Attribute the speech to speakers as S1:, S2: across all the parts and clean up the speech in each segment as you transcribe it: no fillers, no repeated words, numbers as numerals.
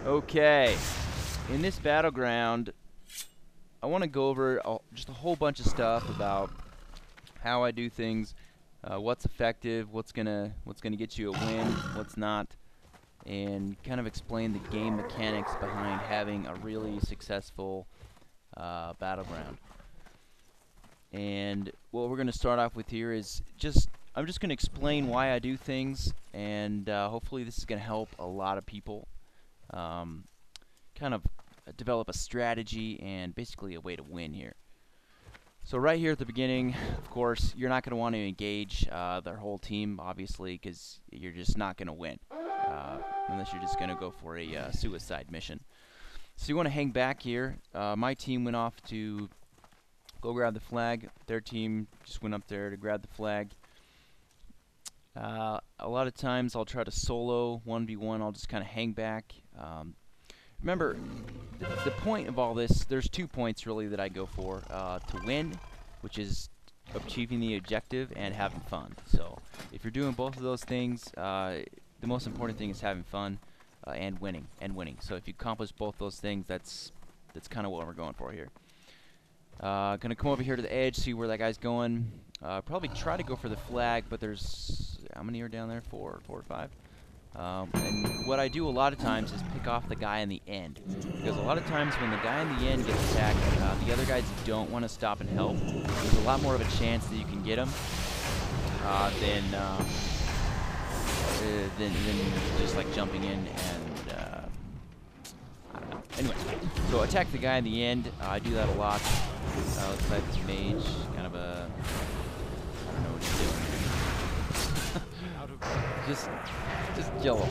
S1: Okay, in this battleground, I want to go over just a whole bunch of stuff about how I do things, what's effective, what's gonna get you a win, what's not, and kind of explain the game mechanics behind having a really successful battleground. And what we're gonna start off with here is I'm just gonna explain why I do things, and hopefully this is gonna help a lot of people. Kind of develop a strategy and basically a way to win here. So right here at the beginning, of course, you're not going to want to engage their whole team, obviously, because you're just not going to win unless you're just going to go for a suicide mission. So you want to hang back here. My team went off to go grab the flag. Their team just went up there to grab the flag. A lot of times I'll try to solo 1v1. I'll just kind of hang back. Remember, the point of all this, there's 2 points really that I go for. To win, which is achieving the objective, and having fun. So if you're doing both of those things, the most important thing is having fun and winning. So if you accomplish both those things, that's kind of what we're going for here. Gonna come over here to the edge, see where that guy's going. Probably try to go for the flag, but there's, how many are down there? Four or five. And what I do a lot of times is pick off the guy in the end, because a lot of times when the guy in the end gets attacked, the other guys don't want to stop and help. There's a lot more of a chance that you can get him than just like jumping in and I don't know. Anyway, so attack the guy in the end. I do that a lot. Looks like this mage, kind of a, I don't know what he's doing. Just kill him.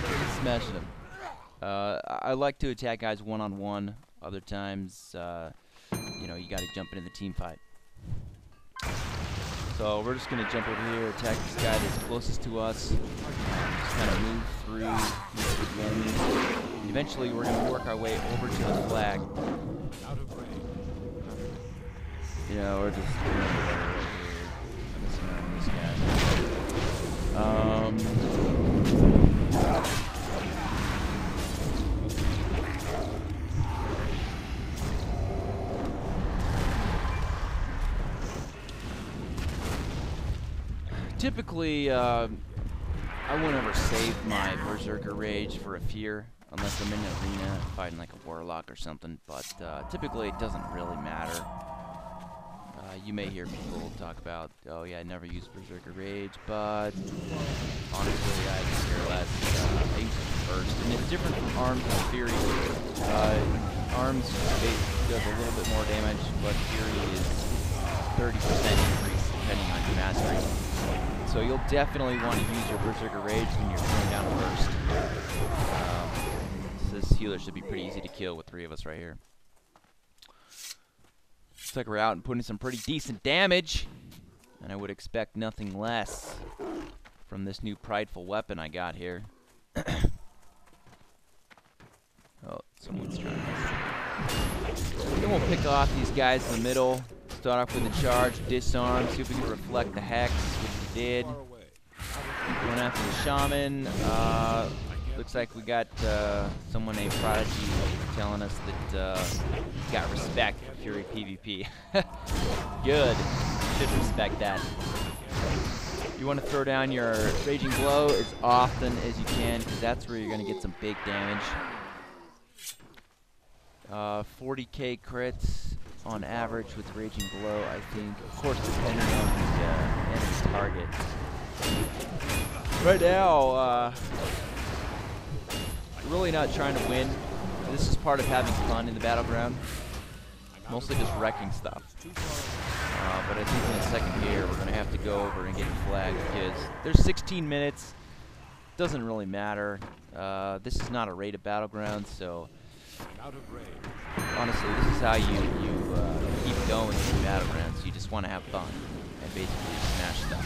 S1: Just smashing him. I like to attack guys one-on-one. Other times, you know, you got to jump into the team fight. So we're just gonna jump over here, attack this guy that's closest to us. Just kind of move through the enemies. And eventually, we're gonna work our way over to the flag. You know, we're just messing around with this guy. Typically, I won't ever save my Berserker Rage for a fear, unless I'm in an arena fighting like a Warlock or something, but typically it doesn't really matter. You may hear people talk about, oh yeah, I never use Berserker Rage, but honestly, I could care less. I use it first, and it's different from Arms and Fury. Arms does a little bit more damage, but Fury is 30% increase depending on your mastery. So you'll definitely want to use your Berserker Rage when you're going down first. So this healer should be pretty easy to kill with 3 of us right here. Looks like we're out and putting some pretty decent damage, and I would expect nothing less from this new prideful weapon I got here. Oh, someone's trying to mess. Then we'll pick off these guys in the middle. Start off with a charge, disarm, see if we can reflect the hex, which we did. Going after the shaman. Looks like we got someone named Prodigy telling us that we got respect for Fury PvP. Good. Should respect that. You want to throw down your Raging Blow as often as you can, because that's where you're going to get some big damage. 40k crits on average with Raging Blow, I think. Of course, depending on the enemy's target. Right now, really not trying to win. This is part of having fun in the battleground. Mostly just wrecking stuff. But I think in the second year, we're going to have to go over and get a flag, because there's 16 minutes. Doesn't really matter. This is not a rated battleground, so honestly, this is how you keep going in the battlegrounds. You just want to have fun and basically smash stuff.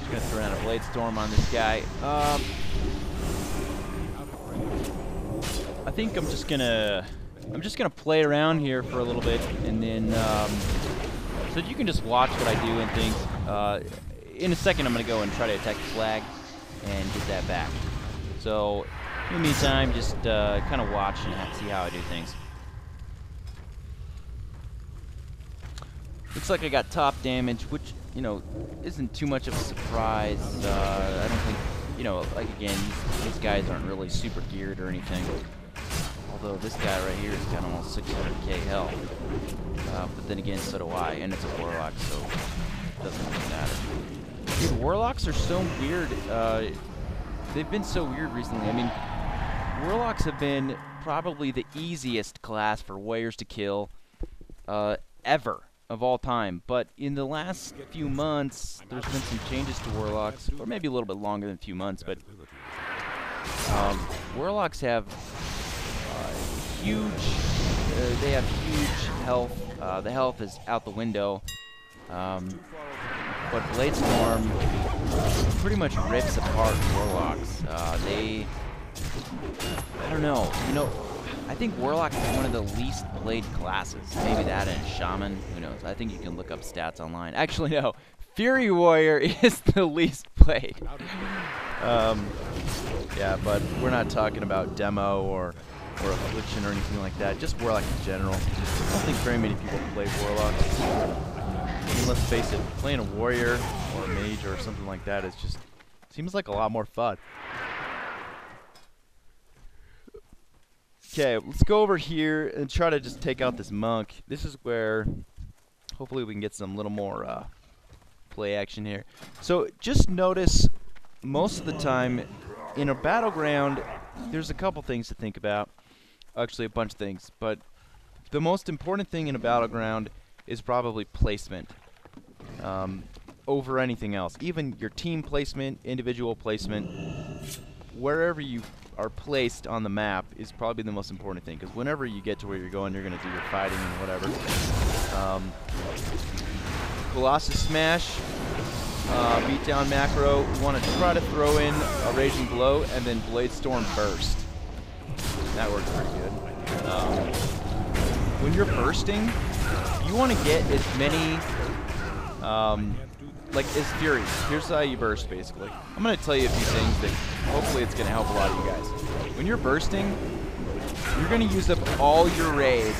S1: Just gonna throw down a Blade Storm on this guy. I think I'm just gonna play around here for a little bit, and then so that you can just watch what I do and things. In a second, I'm gonna go and try to attack the flag. and get that back. So in the meantime, just kind of watch and see how I do things. Looks like I got top damage, which, you know, isn't too much of a surprise. I don't think, you know, like again, these guys aren't really super geared or anything. Although this guy right here has got almost 600k health. But then again, so do I, and it's a warlock, so it doesn't really matter. Dude, warlocks are so weird. They've been so weird recently. I mean, warlocks have been probably the easiest class for warriors to kill ever. Of all time, but in the last few months, there's been some changes to warlocks, or maybe a little bit longer than a few months, but warlocks have they have huge health. The health is out the window, but Bladestorm pretty much rips apart warlocks. I don't know, you know, I think Warlock is one of the least played classes. Maybe that and Shaman, who knows. I think you can look up stats online. Actually, no. Fury Warrior is the least played. Yeah, but we're not talking about demo or Affliction or anything like that. Just Warlock in general. I don't think very many people play Warlock. I mean, let's face it, playing a Warrior or a Mage or something like that is just seems like a lot more fun. Okay, let's go over here and try to just take out this monk. This is where hopefully we can get some little more play action here. So just notice most of the time in a battleground, there's a couple things to think about. Actually, a bunch of things. But the most important thing in a battleground is probably placement over anything else. Even your team placement, individual placement, wherever you are placed on the map is probably the most important thing, because whenever you get to where you're going, you're going to do your fighting and whatever. Colossus Smash, beatdown macro, you want to try to throw in a Raging Blow and then Bladestorm Burst. That works pretty good. When you're bursting, you want to get as many, like as Furies. Here's how you burst, basically. I'm going to tell you a few things that hopefully it's going to help a lot of you guys. When you're bursting, you're going to use up all your rage,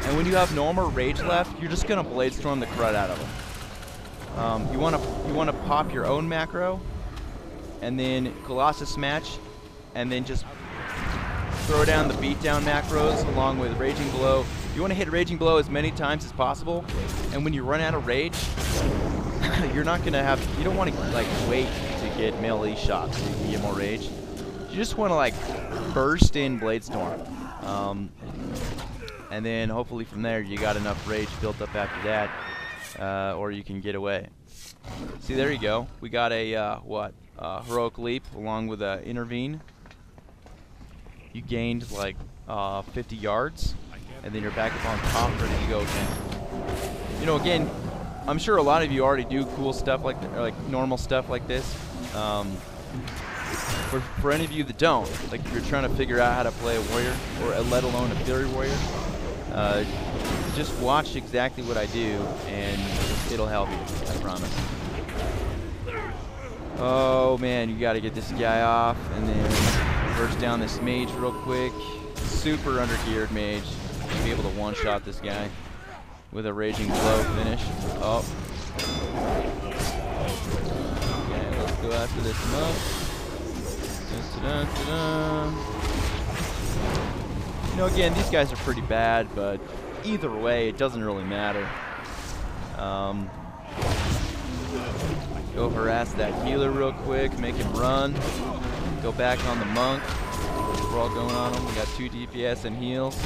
S1: and when you have no more rage left, you're just going to Bladestorm the crud out of them. You want to pop your own macro, and then Colossus Smash, and then just throw down the beatdown macros along with Raging Blow. You want to hit Raging Blow as many times as possible, and when you run out of rage, you're not gonna have. You don't want to like wait to get melee shots so you can get more rage. You just want to like burst in Bladestorm, and then hopefully from there you got enough rage built up after that, or you can get away. See, there you go. We got a heroic leap along with a intervene. You gained like 50 yards, and then you're back up on top, ready to go again. You know, again, I'm sure a lot of you already do cool stuff like normal stuff like this. For any of you that don't, like if you're trying to figure out how to play a warrior, or let alone a Fury Warrior, just watch exactly what I do, and it'll help you, I promise. Oh man, you gotta get this guy off, and then burst down this mage real quick. Super undergeared mage. Should be able to one-shot this guy with a Raging Blow finish. Oh. Okay, let's go after this monk. You know, again, these guys are pretty bad, but either way, it doesn't really matter. Go harass that healer real quick, make him run. Go back on the monk. We're all going on him. We got 2 DPS and heals.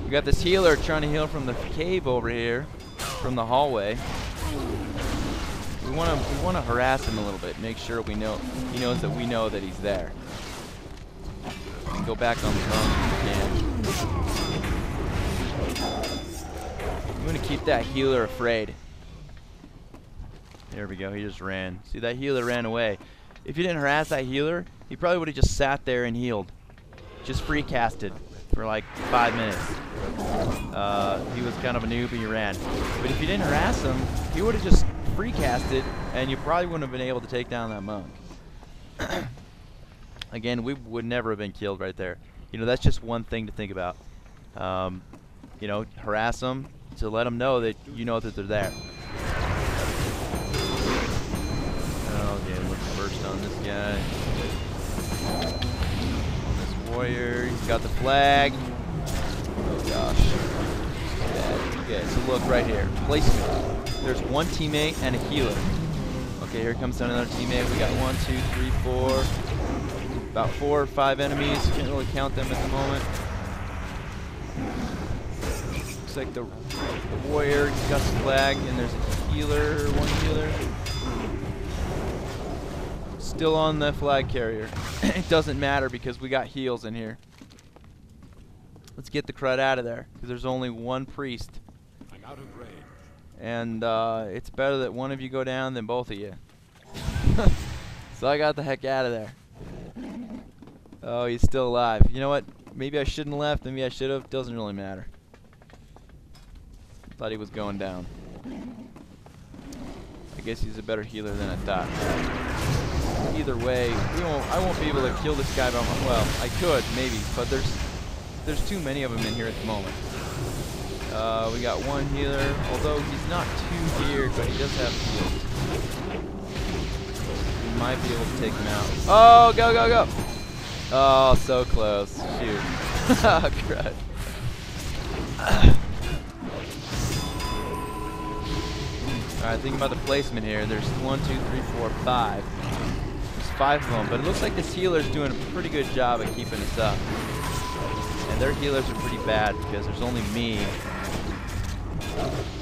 S1: We got this healer trying to heal from the cave over here, from the hallway. We want to harass him a little bit. Make sure he knows that we know that he's there. And go back on the monk if you can. You want to keep that healer afraid. There we go. He just ran. See, that healer ran away. If you didn't harass that healer, he probably would have just sat there and healed. Just free casted for like 5 minutes. He was kind of a noob and he ran. But if you didn't harass him, he would have just free casted and you probably wouldn't have been able to take down that monk. Again, we would never have been killed right there. You know, that's just one thing to think about. You know, harass them to let them know that you know that they're there. Okay, let's burst on this guy. On this warrior, he's got the flag. Oh gosh. Okay, so look right here. Placement. There's one teammate and a healer. Okay, here comes another teammate. We got 1, 2, 3, 4. About 4 or 5 enemies. Can't really count them at the moment. Looks like the warrior, he's got the flag, and there's a healer, one healer. Still on the flag carrier. It doesn't matter because we got heals in here. Let's get the crud out of there because there's only one priest.
S2: I'm out of range.
S1: And it's better that one of you go down than both of you. So I got the heck out of there. Oh, he's still alive. You know what? Maybe I shouldn't have left. Maybe I should have. Doesn't really matter. Thought he was going down. I guess he's a better healer than I thought. Either way, I won't be able to kill this guy by myself. Well, I could maybe, but there's too many of them in here at the moment. We got one healer, although he's not too geared, but he does have heals. We might be able to take him out. Oh, go, go, go! Oh, so close. Shoot. Oh, crud. Alright, thinking about the placement here. There's 1, 2, 3, 4, 5. There's 5 of them, but it looks like this healer's doing a pretty good job at keeping us up. And their healers are pretty bad because there's only me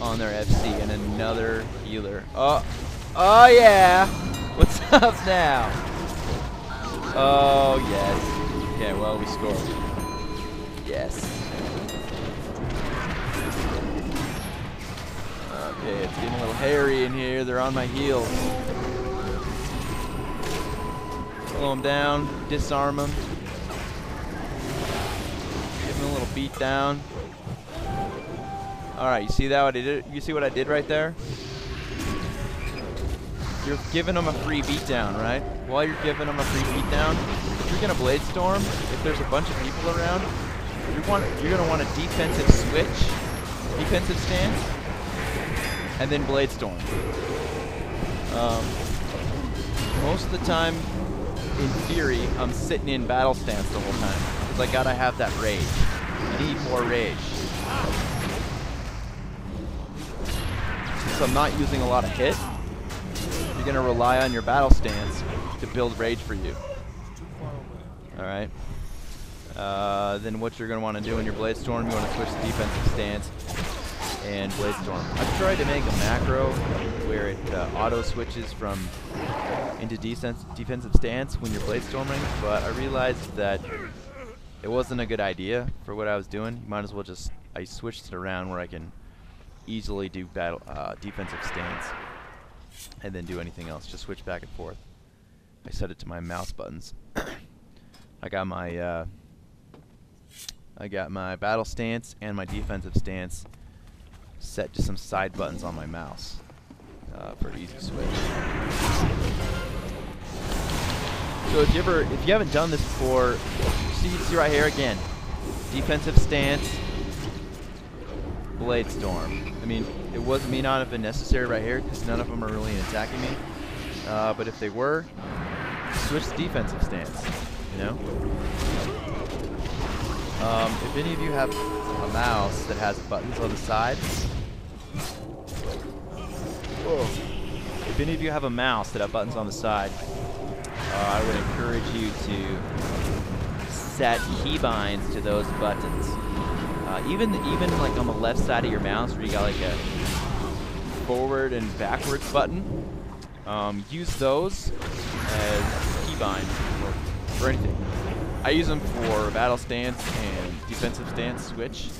S1: on their FC and another healer. Oh, oh yeah! What's up now? Oh yes. Okay, well we scored. Yes. Okay, it's getting a little hairy in here. They're on my heels. Slow them down, disarm them. Give them a little beat down. Alright, you see that what I did? You see what I did right there? You're giving them a free beatdown, right? While you're giving them a free beatdown, if you're gonna blade storm, if there's a bunch of people around, you're gonna want a defensive switch, defensive stance, and then blade storm. Most of the time, in theory, I'm sitting in battle stance the whole time because I gotta have that rage. I need more rage. Since I'm not using a lot of hit, you're gonna rely on your battle stance to build rage for you. Alright. Then what you're gonna want to do in your blade storm, you want to switch to defensive stance and blade storm. I've tried to make a macro where it auto switches into defensive stance when you're blade storming, but I realized that it wasn't a good idea for what I was doing. You might as well I switched it around where I can easily do defensive stance and then do anything else. Just switch back and forth. I set it to my mouse buttons. I got my battle stance and my defensive stance set to some side buttons on my mouse for easy switch. So if you haven't done this before, see right here again, defensive stance, blade storm. I mean, it may not have been necessary right here because none of them are really attacking me. But if they were, switch to defensive stance. You know. If any of you have a mouse that has buttons on the side, if any of you have a mouse that have buttons on the side, I would encourage you to set keybinds to those buttons. Even like on the left side of your mouse where you got like a forward and backwards button, use those as keybinds for anything. I use them for battle stance and defensive stance switch,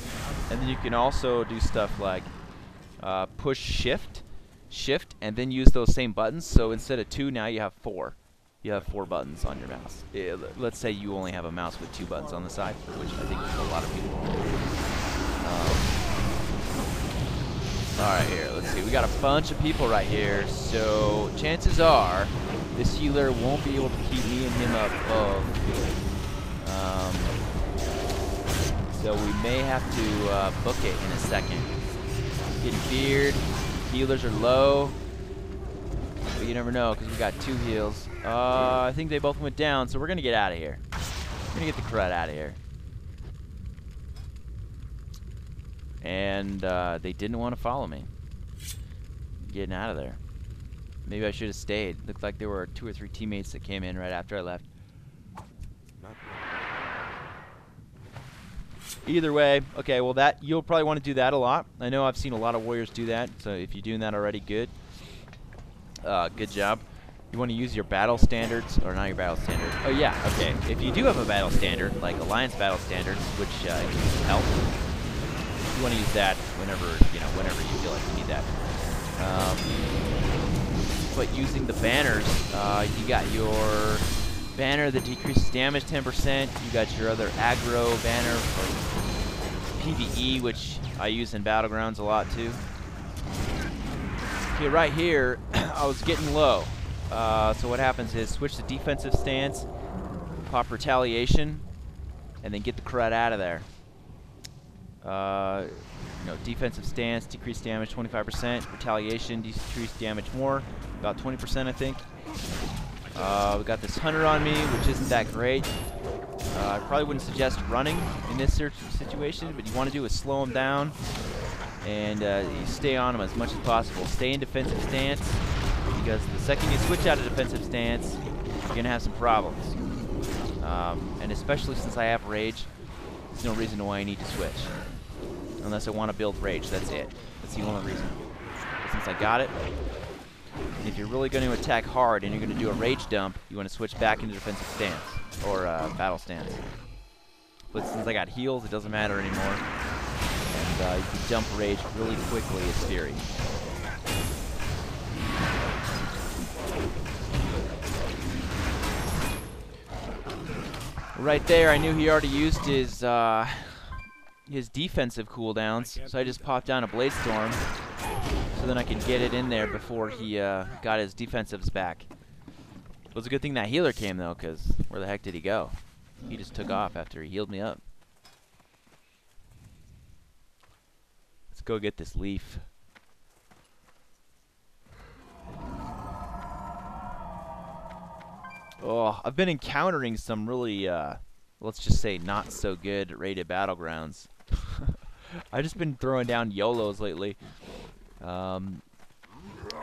S1: and then you can also do stuff like push shift, and then use those same buttons. So instead of 2, now you have 4. You have 4 buttons on your mouse. Let's say you only have a mouse with 2 buttons on the side, which I think a lot of people. Alright, here, let's see. We got a bunch of people right here, so chances are This healer won't be able to keep me and him up both. So we may have to book it in a second. Getting feared. Healers are low. But you never know because we got 2 heals. I think they both went down, so we're going to get out of here. We're going to get the crud out of here. And they didn't want to follow me. Getting out of there. Maybe I should have stayed. Looked like there were 2 or 3 teammates that came in right after I left. Either way, okay, well that you'll probably want to do that a lot. I know I've seen a lot of warriors do that, so if you're doing that already, good. Good job. You want to use your battle standards, or not your battle standards. Oh yeah, okay. If you do have a battle standard, like Alliance battle standards, which can help, you want to use that whenever you feel like you need that. But using the banners, you got your banner that decreases damage 10%. You got your other aggro banner for PvE, which I use in Battlegrounds a lot too. Okay, right here, I was getting low. So what happens is switch to defensive stance, pop retaliation, and then get the crud out of there. Defensive stance, decrease damage 25%. Retaliation, decrease damage more, about 20%, I think. We got this hunter on me, which isn't that great. I probably wouldn't suggest running in this situation, but you want to do is slow him down and you stay on him as much as possible. Stay in defensive stance, because the second you switch out of defensive stance, you're going to have some problems. And especially since I have rage, there's no reason why I need to switch. Unless I want to build rage, that's it. That's the only reason. But since I got it, if you're really going to attack hard and you're going to do a rage dump, you want to switch back into defensive stance, or battle stance. But since I got heals, it doesn't matter anymore. And you can dump rage really quickly as Fury. Right there, I knew he already used his defensive cooldowns, so I just popped down a Blade Storm, so then I could get it in there before he got his defensives back. It was a good thing that healer came, though, because where the heck did he go? He just took off after he healed me up. Let's go get this leaf. Oh, I've been encountering some really, let's just say, not so good rated Battlegrounds. I've just been throwing down YOLOs lately. I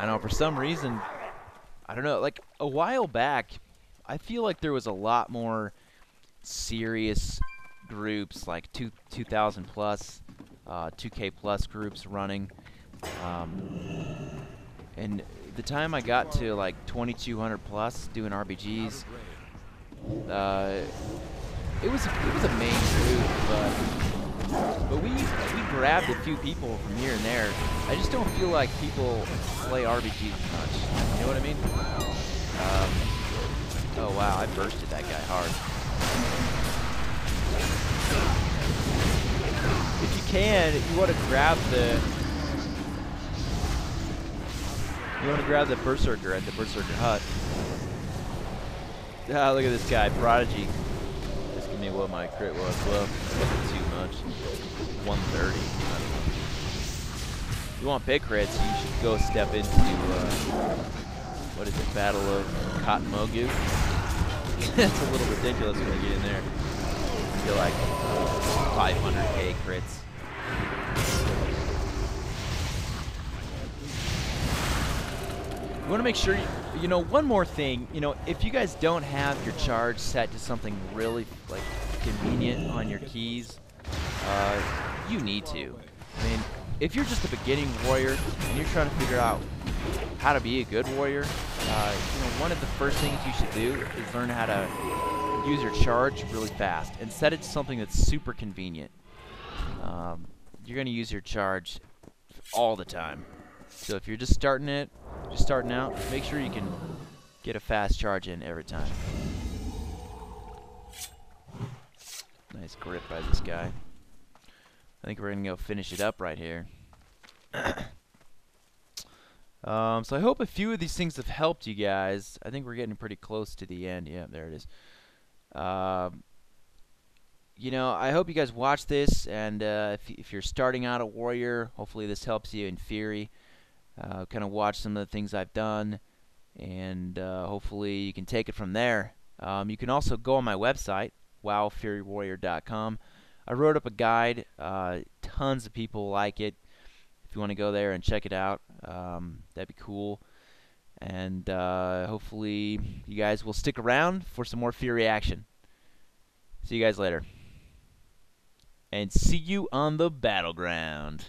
S1: know, for some reason, I don't know, like a while back, I feel like there was a lot more serious groups, like 2,000 plus, 2K plus groups running. And the time I got to like 2,200 plus doing RBGs, it was a main group, but we grabbed a few people from here and there. I just don't feel like people play RBGs as much. You know what I mean? Oh wow, I bursted that guy hard. If you can, you want to grab the Berserker at the Berserker hut. Ah, look at this guy, Prodigy. Asking me what my crit was. Well, it wasn't too much. 130. If you want big crits, you should go step into, what is it, Battle of Cotton Mogu? That's a little ridiculous when you get in there. I feel like 500k crits. You want to make sure, you know, one more thing, you know, if you guys don't have your charge set to something really, like, convenient on your keys, you need to. I mean, if you're just a beginning warrior and you're trying to figure out how to be a good warrior, you know, one of the first things you should do is learn how to use your charge really fast and set it to something that's super convenient. You're going to use your charge all the time. So if you're just starting out, make sure you can get a fast charge in every time. Nice grip by this guy. I think we're going to go finish it up right here. So I hope a few of these things have helped you guys. I think we're getting pretty close to the end. Yeah, there it is. You know, I hope you guys watch this, and if you're starting out a warrior, hopefully this helps you in Fury. Kind of watch some of the things I've done, and hopefully you can take it from there. You can also go on my website, wowfurywarrior.com. I wrote up a guide. Tons of people like it. If you want to go there and check it out, that'd be cool. And hopefully you guys will stick around for some more Fury action. See you guys later. And see you on the battleground.